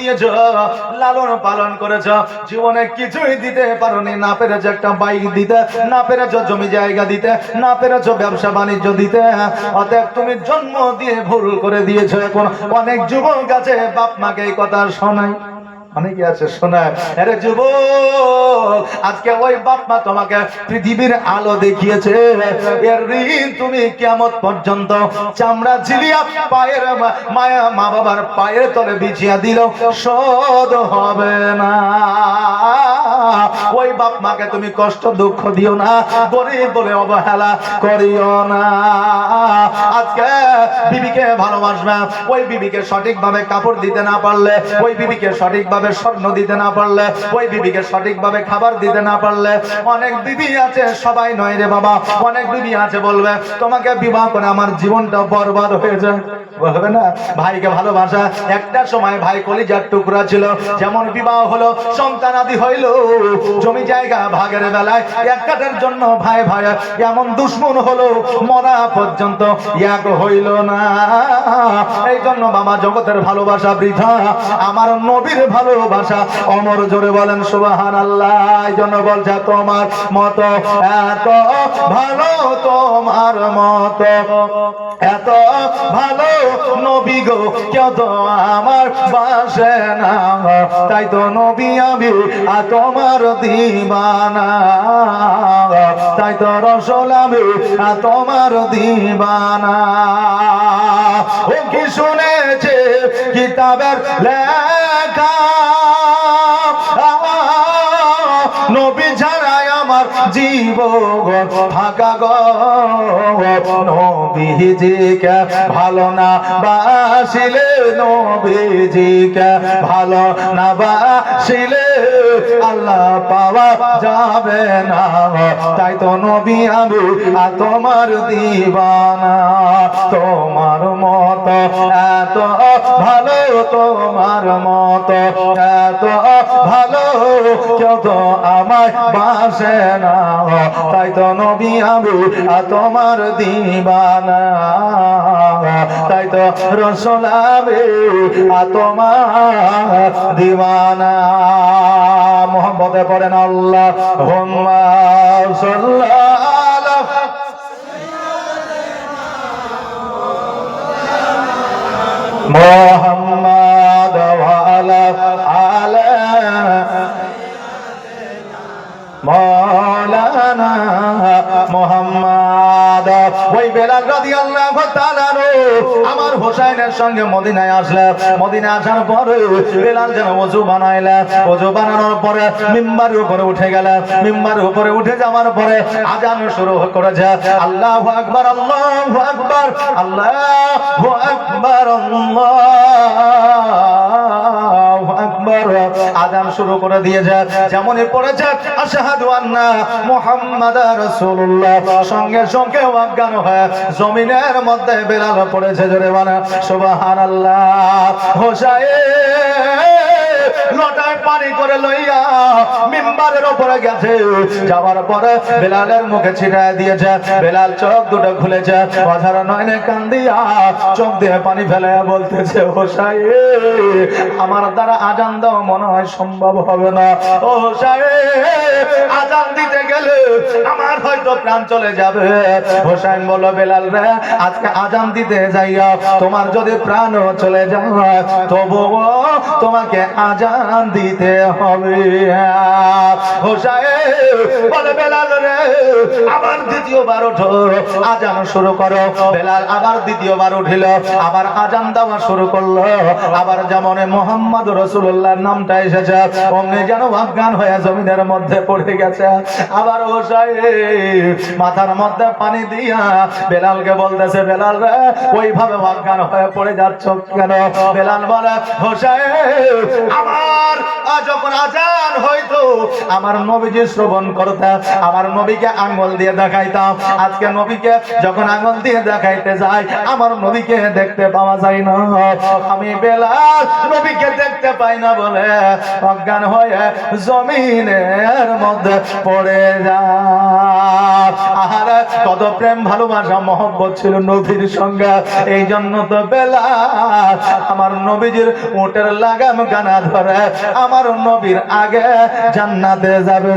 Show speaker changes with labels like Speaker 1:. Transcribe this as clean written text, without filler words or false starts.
Speaker 1: দিয়েছ, লালন পালন করেছ, জীবনে কিছুই দিতে পারোনি, না পেরেছ একটা বাইক দিতে, না পেরেছ জমি জায়গা দিতে, না পেরেছ ব্যবসা বাণিজ্য দিতে। অতএব তুমি জন্ম দিয়ে ভুল করে দিয়েছ। এখন অনেক যুবক আছে বাপ মাকে এই কথা শোনায়, অনেকে আছে শোনায়, আরে যুবক আজকে ওই বাপ মা তোমাকে পৃথিবীর আলো দেখিয়েছে, এর ঋণ তুমি কিয়ামত পর্যন্ত চামড়া ঝিলিয়া পায়ের মায়া মা বাবার পায়ের তলে বিছিয়া দিল, শোধ হবে না। ওই বাপ মাকে তুমি কষ্ট দুঃখ দিও না, গরিব বলে অবহেলা করিও না। আজকে বিবিকে ভালোবাসবে, ওই বিবিকে সঠিকভাবে কাপড় দিতে না পারলে, ওই বিবিকে সঠিকভাবে স্বর্ণ দিতে না পারলে, ওই বিবিকে সঠিকভাবে খাবার দিতে না পারলে, অনেক বিবি আছে, সবাই নয় রে বাবা, অনেক বিবি আছে বলবে তোমাকে বিবাহ করে আমার জীবনটা বরবাদ হয়ে যায়, বলবে না? ভাইকে ভালোবাসা, একটা সময় ভাই কলিজার টুকরা ছিল, যেমন বিবাহ হলো, সন্তান আদি হইল, জমি জায়গা ভাগের বেলায় এক কাঠের জন্য ভাই ভাই এমন দুশ্মন হলো, মরা পর্যন্ত এক হইল না। এই জন্য বাবা জগতের ভালোবাসা বৃথা, আমার নবীর ভালোবাসা অমর, জোরে বলেন সুবহানাল্লাহ। এই জন্য বলছে তোমার মতো এত ভালো, তোমার মতো এত ভালো নবী গো কেউ তো আমার বাসে না, তাই তো নবী আমি তোমার দিবানা, তাই তো রসুল আমি তোমার দিবানা। ও কি শুনেছে কিতাবের লেখা, নবী ছাড়াই আমার জীবন ফাঁকা গো, নবীজিকে ভালো না বাসিলে, নবীজিকে ভালো না বাসিলে আল্লাহ পাওয়া যাবে না, তাই তো নবী আমি তোমার দিবানা। তোমার মতো এত ভালো, তোমার মতো এত ভালো কেউ তো আমায় বাসে না, তাই তো নবী আমি তোমার দিবানা, তাই তো রসুল আমি তোমার দিবানা। মোহাম্মদে পড়েন আল্লাহুম্মা সাল্লাল্লাহু মুহাম্মাদ ওয়া আলা আলি মাওলানা মুহাম্মাদ। ওই বেলাল রাদিয়াল্লাহু তাআলা আমার হোসেনের সঙ্গে মদিনায় আসলে, মদিনায় আসার পরে বেলাল যেন ওযু বানাইলে, ওযু বানানোর পরে মিম্বারের উপরে উঠে গেলে, মিম্বারের উপরে উঠে যাওয়ার পরে আজান শুরু করেছে, আল্লাহু আকবার, আল্লাহু আকবার, আল্লাহু আকবার, আল্লাহু আকবার, আজান শুরু করে দিয়েছে। যেমনই পড়েছে আশহাদু আন্না মুহাম্মাদার রাসূলুল্লাহ, সঙ্গে সঙ্গে অজ্ঞান হয়ে জমিনের মধ্যে বেলাল পড়েছে, জোরে বলেন সুবহানাল্লাহ। হোসাইন লটায় পানি করে লইয়া মিম্বারের উপরে গেছে, যাওয়ার পরে বেলালের মুখে ছিটায় দিয়েছে, বেলাল চোখ দুটো খুলেছে, অঝার নয়নে কান্দিয়া চোখ দিয়ে পানি ফেলে বলতেছে, হোসাইন আমার দ্বারা আজান দেওয়া মনে হয় সম্ভব হবে না, ও হোসাইন আজান দিতে গেলে আমার হয়তো প্রাণ চলে যাবে। হোসাইন বলল, বেলাল রে আজকে আজান দিতে যাইয়া তোমার যদি প্রাণ চলে যায় তবুও তোমাকে আজান দিতে হবে। হোসাইন বলে, বেলাল রে আবার দ্বিতীয়বার ওঠো, আজান শুরু করো। বেলাল আবার দ্বিতীয়বার উঠিল, আবার আজান দেওয়া শুরু করলো, আবার যেমন মুহাম্মদ রাসূলুল্লাহর নামটা এসেছে অমনি যেন অজ্ঞান হয়ে জমিনের মধ্যে পড়ে গেছে। আবার হোসাইন মাথার মধ্যে পানি দিয়া বেলালকে বলতেছে, বেলাল রে ওইভাবে অজ্ঞান হয়ে পড়ে যাচ্ছ কেন? বেলাল বলে, হোসাইন আমার যখন আজান হইতো আমার নবীজি শ্রবণ করতাম, আমার নবীকে আঙ্গুল দিয়ে দেখাইতাম, আজকে নবীকে যখন আঙ্গুল দিয়ে দেখাইতে যাই আমার নবীকে দেখতে পাওয়া যায় না, আমি বেলাল নবীকে দেখতে পাই না বলে অজ্ঞান হয়ে জমিনের মধ্যে পড়ে যায়। আহারে কত প্রেম ভালোবাসা মহব্বত ছিল নবীর সঙ্গে, এই জন্য তো বেলাল আমার নবীজির উটের লাগাম গানা ধরে আমার নবীর আগে জান্নাতে যাবে।